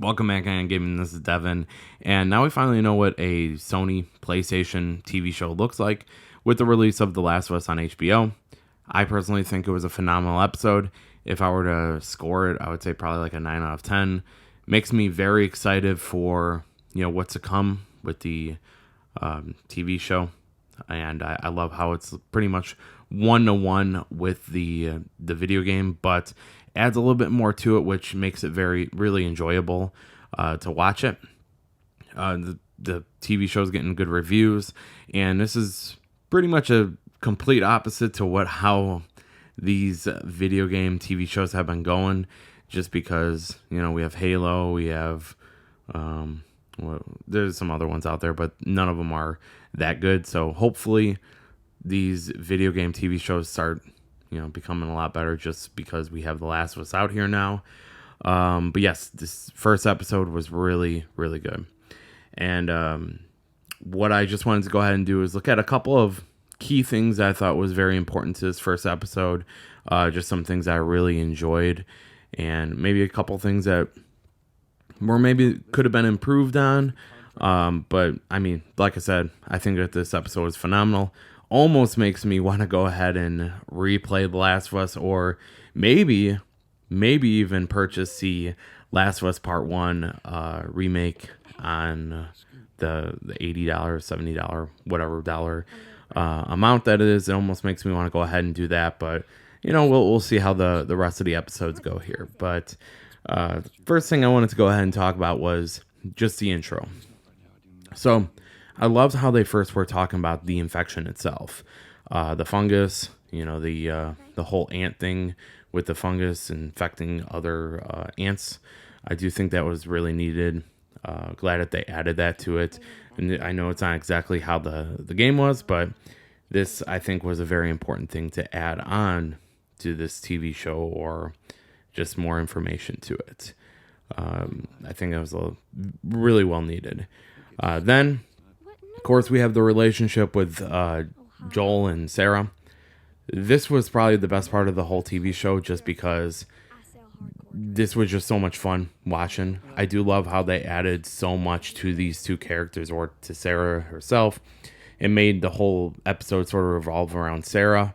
Welcome back, and Gaming. This is Devin, and now we finally know what a Sony PlayStation TV show looks like with the release of The Last of Us on HBO. I personally think it was a phenomenal episode. If I were to score it, I would say probably like a 9 out of 10. Makes me very excited for what's to come with the TV show, and I love how it's pretty much 1-to-1 with the video game, but adds a little bit more to it, which makes it really enjoyable to watch it. The TV show's getting good reviews, and this is pretty much a complete opposite to how these video game TV shows have been going. Just because we have Halo, we have there's some other ones out there, but none of them are that good. So hopefully these video game TV shows start becoming a lot better, just because we have The Last of Us out here now. But yes, this first episode was really, really good. And what I just wanted to go ahead and do is look at a couple of key things that I thought was very important to this first episode. Just some things I really enjoyed, and maybe a couple things that maybe could have been improved on. But I mean, like I said, I think that this episode was phenomenal. Almost makes me want to go ahead and replay The Last of Us, or maybe even purchase the Last of Us Part 1 remake on the $80, $70, whatever dollar amount that is. It almost makes me want to go ahead and do that, but we'll see how the rest of the episodes go here. But first thing I wanted to go ahead and talk about was just the intro. So I loved how they first were talking about the infection itself, the fungus, the whole ant thing with the fungus infecting other ants. I do think that was really needed. Glad that they added that to it. And I know it's not exactly how the game was, but this, I think, was a very important thing to add on to this TV show, or just more information to it. I think it was really well needed. Then, of course, we have the relationship with Joel and Sarah. This was probably the best part of the whole TV show, just because this was just so much fun watching. I do love how they added so much to these two characters, or to Sarah herself. It made the whole episode sort of revolve around Sarah,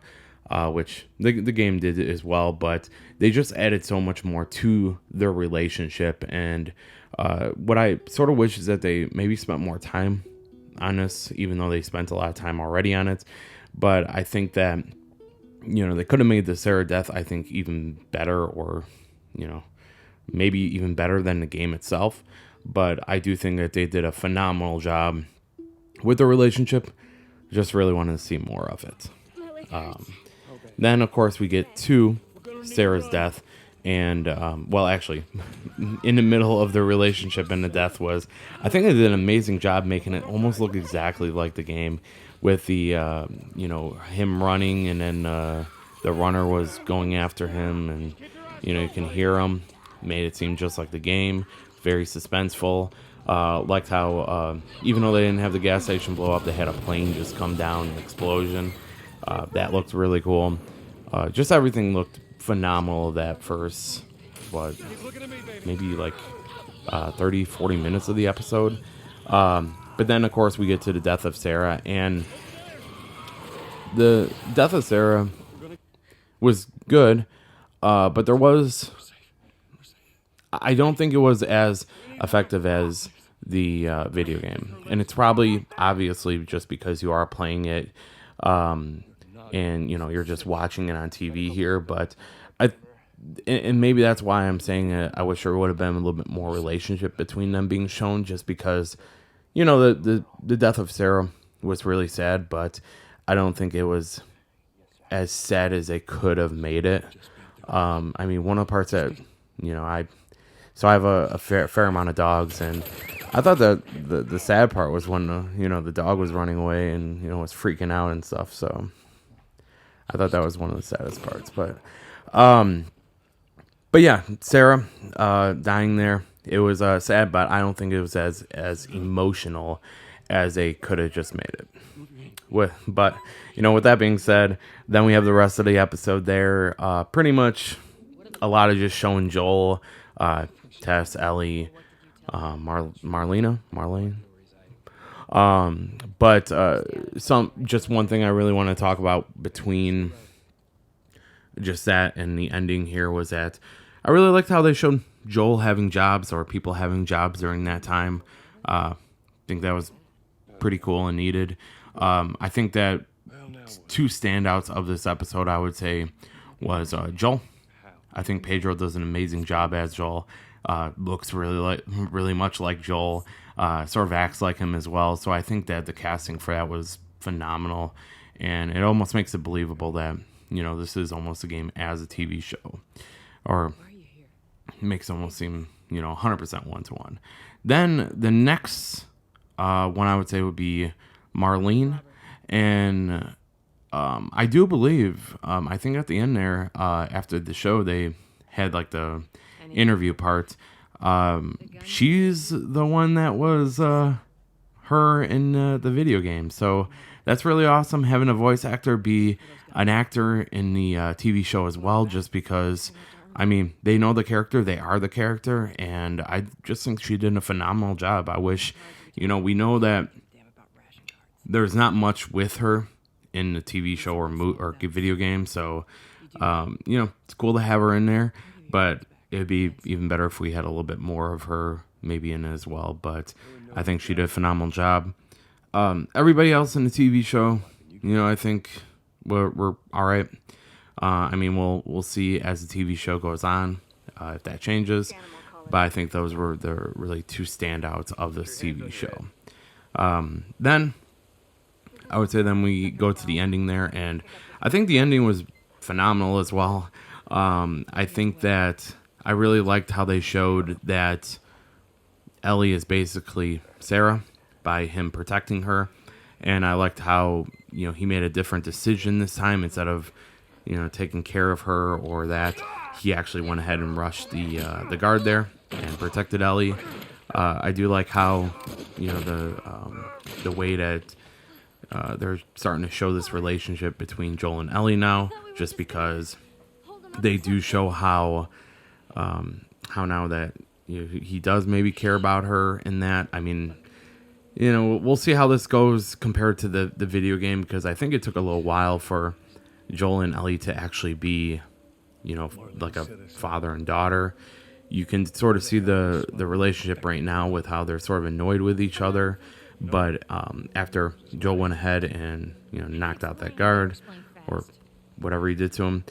which the game did as well, but they just added so much more to their relationship. And what I sort of wish is that they maybe spent more time on this, even though they spent a lot of time already on it. But I think that they could have made the Sarah death, I think, even better, or maybe even better than the game itself. But I do think that they did a phenomenal job with the relationship. Just really wanted to see more of it. Then, of course, we get to Sarah's death. And, well, actually, in the middle of the relationship and the death I think they did an amazing job making it almost look exactly like the game, with the, him running, and then the runner was going after him, and, you can hear him. Made it seem just like the game. Very suspenseful. Liked how, even though they didn't have the gas station blow up, they had a plane just come down, an explosion. That looked really cool. Just everything looked phenomenal that first, maybe like 30-40 minutes of the episode. But then, of course, we get to the death of Sarah, and the death of Sarah was good, but I don't think it was as effective as the video game. And it's probably, obviously, just because you are playing it, and you're just watching it on TV here. But and maybe that's why I'm saying I wish there would have been a little bit more relationship between them being shown, just because the death of Sarah was really sad, but I don't think it was as sad as they could have made it. I mean, one of the parts that I have a fair amount of dogs, and I thought that the sad part was when the dog was running away and was freaking out and stuff. So I thought that was one of the saddest parts. But yeah, Sarah dying there, it was sad, but I don't think it was as emotional as they could have just made it. With that being said, then we have the rest of the episode there. Pretty much a lot of just showing Joel, Tess, Ellie, Marlene. But just one thing I really want to talk about between just that and the ending here was that I really liked how they showed Joel having jobs or people having jobs during that time. I think that was pretty cool and needed. I think that two standouts of this episode, I would say, was Joel. I think Pedro does an amazing job as Joel. Looks really much like Joel. Sort of acts like him as well. So I think that the casting for that was phenomenal, and it almost makes it believable that this is almost a game as a TV show, or makes it almost seem 100% 1-to-1. Then the next one I would say would be Marlene, and I do believe I think at the end there after the show they had like the interview part. She's the one that was her in the video game, so that's really awesome having a voice actor be an actor in the TV show as well, just because I mean they know the character, they are the character, and I just think she did a phenomenal job. I wish we know that there's not much with her in the TV show or video game, so it's cool to have her in there, but it'd be even better if we had a little bit more of her maybe in it as well. But I think she did a phenomenal job. Everybody else in the TV show, I think we're all right. I mean, we'll see as the TV show goes on if that changes. But I think those were the really two standouts of this TV show. Then I would say then we go to the ending there, and I think the ending was phenomenal as well. I think that I really liked how they showed that Ellie is basically Sarah by him protecting her, and I liked how he made a different decision this time. Instead of taking care of her or that, he actually went ahead and rushed the guard there and protected Ellie. I do like how the way that they're starting to show this relationship between Joel and Ellie now, just because they do show how now that he does maybe care about her in that. I mean, we'll see how this goes compared to the video game, because I think it took a little while for Joel and Ellie to actually be, like a father and daughter. You can sort of see the relationship right now with how they're sort of annoyed with each other. But after Joel went ahead and knocked out that guard or whatever he did to him,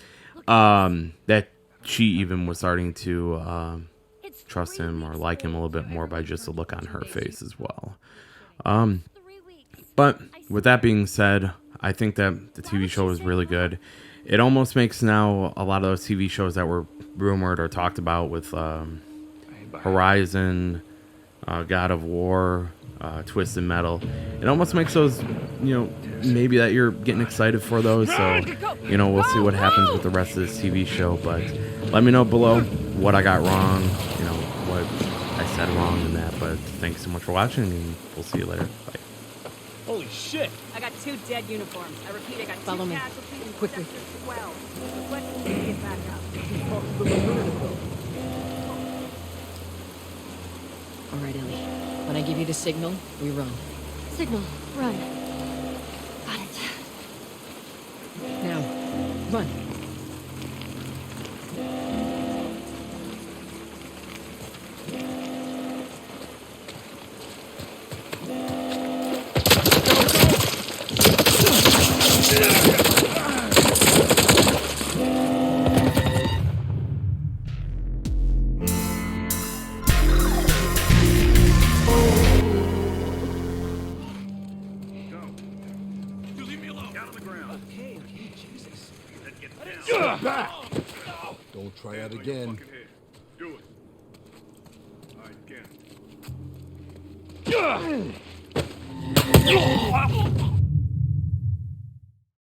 that she even was starting to trust him or like him a little bit more by just the look on her face as well. But with that being said, I think that the TV show was really good. It almost makes now a lot of those TV shows that were rumored or talked about with Horizon, God of War, Twisted Metal. It almost makes those, maybe that you're getting excited for those. So, we'll see what happens with the rest of this TV show. But let me know below what I got wrong, what I said wrong in that. But thanks so much for watching, and we'll see you later. Bye. Holy shit! I got 2 dead uniforms. I repeat, I got 2 Follow me. casualties in Quickly. Sector 12. Let's get back up. All right, Ellie. When I give you the signal, we run. Signal, run. Got it. Now, run. Don't try it again. Do it. All right, again.